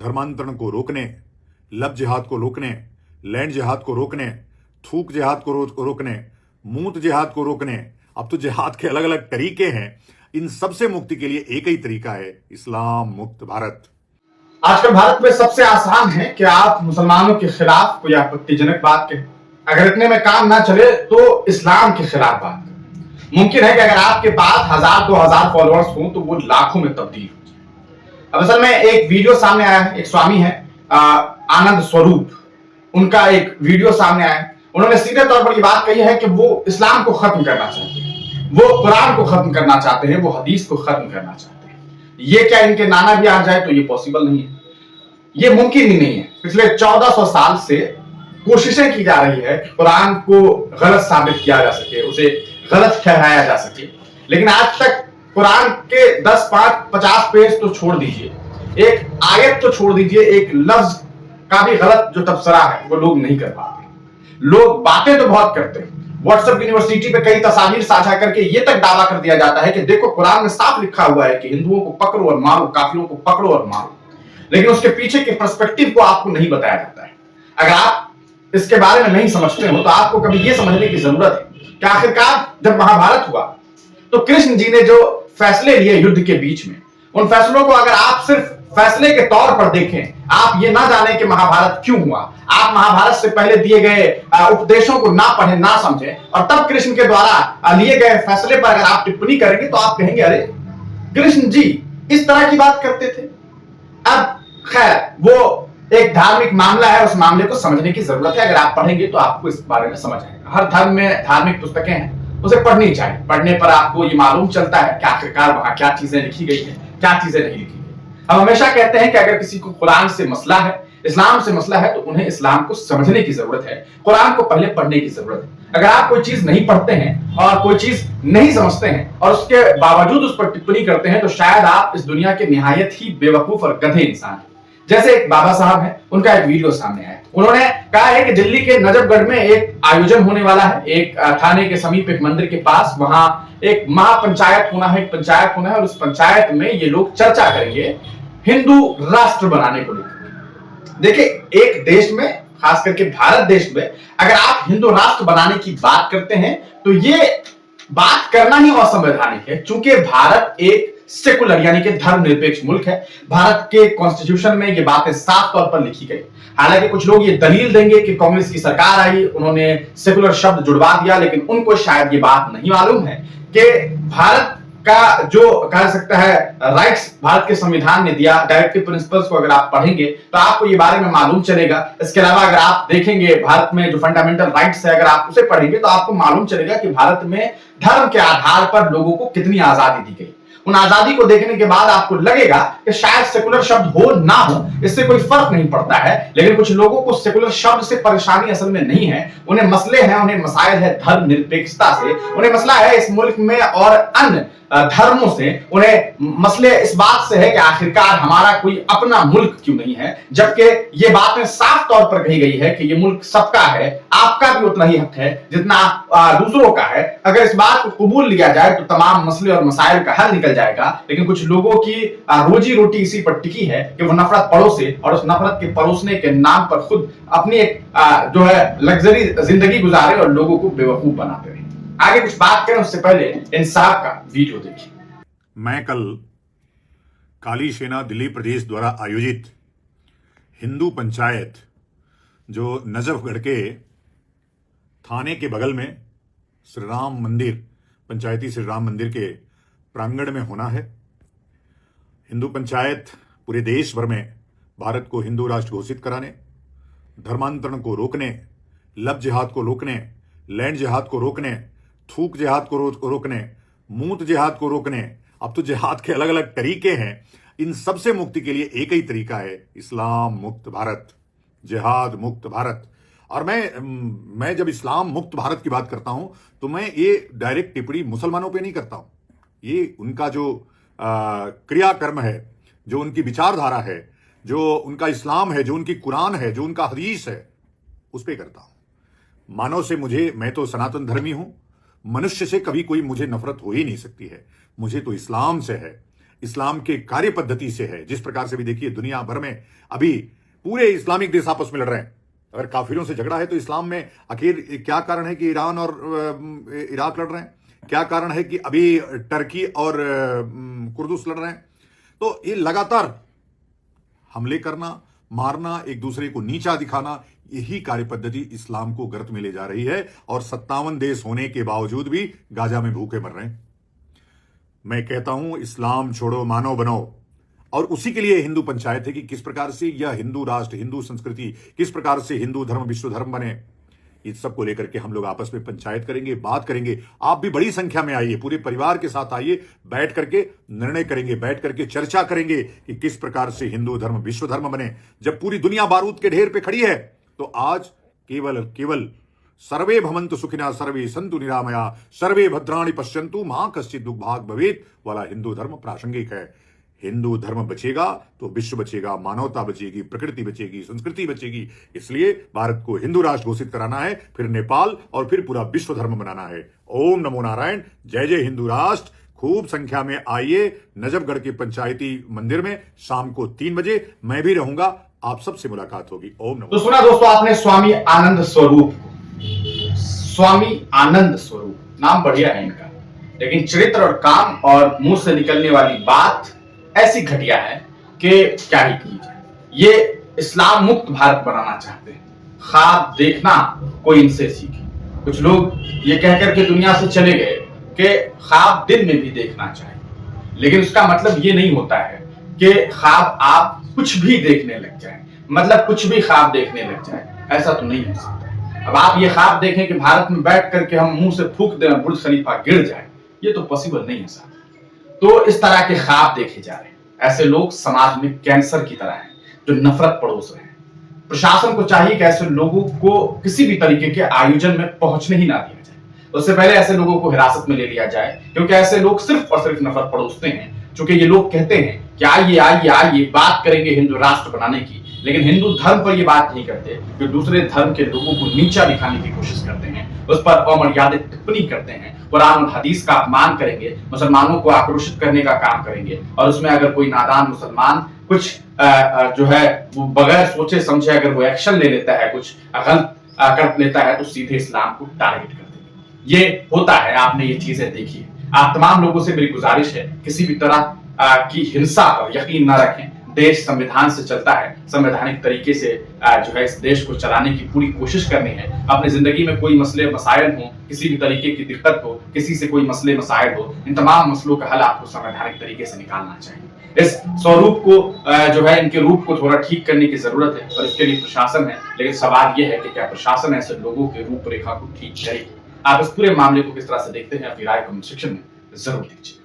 धर्मांतरण को रोकने, लब जिहाद को रोकने, लैंड जिहाद को रोकने, थूक जिहाद को रोकने, मूत जिहाद को रोकने। अब तो जिहाद के अलग अलग तरीके हैं। इन सब से मुक्ति के लिए एक ही तरीका है, इस्लाम मुक्त भारत। आजकल भारत में सबसे आसान है कि आप मुसलमानों के खिलाफ कोई आपत्तिजनक बात कहें। अगर इतने में काम ना चले तो इस्लाम के खिलाफ बात करें। मुमकिन है कि अगर आपके पास 1000-2000 फॉलोअर्स हों तो वो लाखों में तब्दील हो जाए। अब असल में एक वीडियो सामने आया है, एक स्वामी है आनंद स्वरूप, उनका एक वीडियो सामने आया है। उन्होंने सीधे तौर पर यह बात कही है कि वो इस्लाम को खत्म करना चाहते हैं, वो कुरान को खत्म करना चाहते हैं, वो हदीस को खत्म करना चाहते हैं। ये क्या इनके नाना भी आ जाए तो ये पॉसिबल नहीं है, ये मुमकिन ही नहीं है। पिछले 1400 साल से कोशिशें की जा रही है कि कुरान को गलत साबित किया जा सके, उसे गलत ठहराया जा सके, लेकिन आज तक कुरान के 10, 5, 50 पेज तो छोड़ दीजिए, एक आयत तो छोड़ दीजिए, एक लफ्ज का भी गलत जो तबसरा है वो लोग नहीं कर पाते। लोग बातें तो बहुत करते हैं। व्हाट्सएप यूनिवर्सिटी पे कई तस्वीर साझा करके ये तक दावा कर दिया जाता है कि देखो कुरान में साफ लिखा हुआ है कि हिंदुओं को पकड़ो और मारो, काफिरों को पकड़ो और मारो, लेकिन उसके पीछे के पर्सपेक्टिव को आपको नहीं बताया जाता है। अगर आप इसके बारे में नहीं समझते हो तो आपको कभी यह समझने की जरूरत है कि आखिरकार जब महाभारत हुआ तो कृष्ण जी ने जो फैसले लिए युद्ध के बीच में, उन फैसलों को अगर आप सिर्फ फैसले के तौर पर देखें, आप ये ना जाने कि महाभारत क्यों हुआ, आप महाभारत से पहले दिए गए उपदेशों को ना पढ़ें, ना समझें, और तब कृष्ण के द्वारा लिए गए फैसले पर अगर आप टिप्पणी करेंगे तो आप कहेंगे अरे कृष्ण जी इस तरह की बात करते थे। अब खैर वो एक धार्मिक मामला है, उस मामले को समझने की जरूरत है। अगर आप पढ़ेंगे तो आपको इस बारे में समझ आएगा। हर धर्म में धार्मिक पुस्तकें हैं, उसे पढ़नी चाहिए। पढ़ने पर आपको ये मालूम चलता है कि आखिरकार वहां क्या चीजें लिखी गई है, क्या चीजें नहीं लिखी गई। हम हमेशा कहते हैं कि अगर किसी को कुरान से मसला है, इस्लाम से मसला है, तो उन्हें इस्लाम को समझने की जरूरत है, कुरान को पहले पढ़ने की जरूरत है। अगर आप कोई चीज नहीं पढ़ते हैं और कोई चीज नहीं समझते हैं और उसके बावजूद उस पर टिप्पणी करते हैं तो शायद आप इस दुनिया के निहायत ही बेवकूफ और गधे इंसान हैं। जैसे एक बाबा साहब है, उनका एक वीडियो सामने आया। उन्होंने कहा है कि दिल्ली के नजफगढ़ में एक आयोजन होने वाला है, एक थाने के समीप एक मंदिर के पास, वहां एक महापंचायत होना है, एक पंचायत होना है, और उस पंचायत में ये लोग चर्चा करेंगे हिंदू राष्ट्र बनाने को लेकर। देखिए, एक देश में, खास करके भारत देश में, अगर आप हिंदू राष्ट्र बनाने की बात करते हैं तो ये बात करना ही असंवैधानिक है, क्योंकि भारत एक सेकुलर यानी कि धर्मनिरपेक्ष मुल्क है। भारत के कॉन्स्टिट्यूशन में ये बातें साफ तौर पर लिखी गई। हालांकि कुछ लोग ये दलील देंगे कि कांग्रेस की सरकार आई, उन्होंने सेकुलर शब्द जुड़वा दिया, लेकिन उनको शायद ये बात नहीं मालूम है कि भारत का जो कह सकता है राइट्स भारत के संविधान ने दिया, डायरेक्टिव प्रिंसिपल्स को अगर आप पढ़ेंगे तो आपको ये बारे में मालूम चलेगा। इसके अलावा अगर आप देखेंगे भारत में जो फंडामेंटल राइट्स है, अगर आप उसे पढ़ेंगे तो आपको मालूम चलेगा कि भारत में धर्म के आधार पर लोगों को कितनी आजादी दी गई। उन आजादी को देखने के बाद आपको लगेगा कि शायद सेकुलर शब्द हो ना हो, इससे कोई फर्क नहीं पड़ता है, लेकिन कुछ लोगों को सेकुलर शब्द से परेशानी असल में नहीं है। उन्हें मसले हैं, उन्हें मसाइल है धर्म निरपेक्षता से, उन्हें मसला है इस मुल्क में और अन्य धर्मों से, उन्हें मसले इस बात से है कि आखिरकार हमारा कोई अपना मुल्क क्यों नहीं है, जबकि ये बातें साफ तौर पर कही गई है कि ये मुल्क सबका है, आपका भी उतना ही हक है जितना दूसरों का है। अगर इस बात को कबूल लिया जाए तो तमाम मसले और मसाइल का हल निकल जाएगा। लेकिन कुछ लोगों की रोजी रोटी इसी पर टिकी है कि वो नफरत परोसे और उस नफरत के परोसने के नाम पर खुद अपनी एक जो है लग्जरी जिंदगी गुजारे और लोगों को बेवकूफ बनाते रहे। आगे कुछ बात करें उससे पहले इंसाफ का वीडियो देखिए। मैं कल काली सेना दिल्ली प्रदेश द्वारा आयोजित हिंदू पंचायत जो नजफगढ़ के थाने के बगल में श्री राम मंदिर, पंचायती श्री राम मंदिर के प्रांगण में होना है। हिंदू पंचायत पूरे देश भर में भारत को हिंदू राष्ट्र घोषित कराने, धर्मांतरण को रोकने, लब जिहाद को रोकने, लैंड जिहाद को रोकने, थूक जिहाद को रोकने, मूत जिहाद को रोकने। अब तो जिहाद के अलग अलग तरीके हैं। इन सब से मुक्ति के लिए एक ही तरीका है, इस्लाम मुक्त भारत, जिहाद मुक्त भारत। और मैं जब इस्लाम मुक्त भारत की बात करता हूं तो मैं ये डायरेक्ट टिप्पणी मुसलमानों पे नहीं करता हूं। ये उनका जो क्रियाकर्म है, जो उनकी विचारधारा है, जो उनका इस्लाम है, जो उनकी कुरान है, जो उनका हदीस है, उस पर करता हूं। मानव से मैं तो सनातन धर्मी हूं, मनुष्य से कभी कोई मुझे नफरत हो ही नहीं सकती है। मुझे तो इस्लाम से है। इस्लाम के कार्य पद्धति से है। जिस प्रकार से भी देखिए दुनिया भर में अभी पूरे इस्लामिक देश आपस में लड़ रहे हैं। अगर काफिरों से झगड़ा है तो इस्लाम में आखिर क्या कारण है कि ईरान और इराक लड़ रहे हैं? क्या कारण है कि अभी टर्की और कुर्दुस लड़ रहे हैं? तो ये लगातार हमले करना, मारना, एक दूसरे को नीचा दिखाना, यही कार्य पद्धति इस्लाम को गर्त में ले जा रही है। और 57 देश होने के बावजूद भी गाजा में भूखे मर रहे हैं। मैं कहता हूं इस्लाम छोड़ो, मानव बनो। और उसी के लिए हिंदू पंचायत है कि किस प्रकार से यह हिंदू राष्ट्र, हिंदू संस्कृति, किस प्रकार से हिंदू धर्म विश्व धर्म बने। इस सब को लेकर के हम लोग आपस में पंचायत करेंगे, बात करेंगे। आप भी बड़ी संख्या में आइए, पूरे परिवार के साथ आइए, बैठ करके निर्णय करेंगे, बैठ करके चर्चा करेंगे कि किस प्रकार से हिंदू धर्म विश्व धर्म बने। जब पूरी दुनिया बारूद के ढेर पे खड़ी है तो आज केवल सर्वे भवन्तु सुखिनः सर्वे सन्तु निरामया सर्वे भद्राणि पश्यन्तु मा कश्चित् दुर्भाग् भवेत् वाला हिंदू धर्म प्रासंगिक है। हिंदू धर्म बचेगा तो विश्व बचेगा, मानवता बचेगी, प्रकृति बचेगी, संस्कृति बचेगी। इसलिए भारत को हिंदू राष्ट्र घोषित कराना है, फिर नेपाल और फिर पूरा विश्व धर्म बनाना है। ओम नमो नारायण। जय जय हिंदू राष्ट्र। खूब संख्या में आइए नजफगढ़ के पंचायती मंदिर में शाम को 3 बजे मैं भी रहूंगा, आप सबसे मुलाकात होगी। ओम नमो। तो सुना दोस्तों आपने स्वामी आनंद स्वरूप को। स्वामी आनंद स्वरूप नाम बढ़िया है इनका, लेकिन चरित्र और काम और मुंह से निकलने वाली बात ऐसी घटिया है कि क्या ही की जाए। ये इस्लाम मुक्त भारत बनाना चाहते हैं। ख्वाब देखना कोई इनसे सीखे। कुछ लोग ये कहकर के दुनिया से चले गए कि ख्वाब दिन में भी देखना चाहिए, लेकिन उसका मतलब ये नहीं होता है कि ख्वाब आप कुछ भी देखने लग जाए, मतलब कुछ भी ख्वाब देखने लग जाए। ऐसा तो नहीं हो सकता। अब आप ये ख्वाब देखें कि भारत में बैठ करके हम मुंह से फूंक दें बुर्ज खलीफा गिर जाए, ये तो पॉसिबल नहीं है साहब। तो इस तरह के ख्वाब देखे जा रहे हैं। ऐसे लोग समाज में कैंसर की तरह हैं जो नफरत परोस रहे हैं। प्रशासन को चाहिए कि ऐसे लोगों को किसी भी तरीके के आयोजन में पहुंचने ही ना दिया जाए। उससे पहले ऐसे लोगों को हिरासत में ले लिया जाए, क्योंकि ऐसे लोग सिर्फ और सिर्फ नफरत परोसते हैं। चूंकि ये लोग कहते हैं कि आइए आइए आइए बात करेंगे हिंदू राष्ट्र बनाने की, लेकिन हिंदू धर्म पर ये बात नहीं करते, जो दूसरे धर्म के लोगों को नीचा दिखाने की कोशिश करते हैं, उस पर अमर्यादित टिप्पणी करते हैं, कुरान और हदीस का अपमान करेंगे, मुसलमानों को आक्रोशित करने का काम करेंगे। और उसमें अगर कोई नादान मुसलमान कुछ जो है वो बगैर सोचे समझे अगर वो एक्शन ले लेता है, कुछ गलत कर लेता है, तो सीधे इस्लाम को टारगेट कर देंगे। ये होता है, आपने ये चीजें देखी है। आप तमाम लोगों से मेरी गुजारिश है, किसी भी तरह की हिंसा पर यकीन न रखें। देश संविधान से चलता है, संवैधानिक तरीके से जो है इस देश को चलाने की पूरी कोशिश करनी है। अपने जिंदगी में कोई मसले मसाइल हो, किसी भी तरीके की दिक्कत हो, किसी से कोई मसले मसाइल हो, इन तमाम मसलों का हल आपको संवैधानिक तरीके से निकालना चाहिए। इस स्वरूप को जो है इनके रूप को थोड़ा ठीक करने की जरूरत है और इसके लिए प्रशासन है। लेकिन सवाल यह है कि क्या प्रशासन ऐसे लोगों के रूपरेखा को ठीक करेगी? आप इस पूरे मामले को किस तरह से देखते हैं, अपनी राय कमेंट सेक्शन में जरूर दीजिए।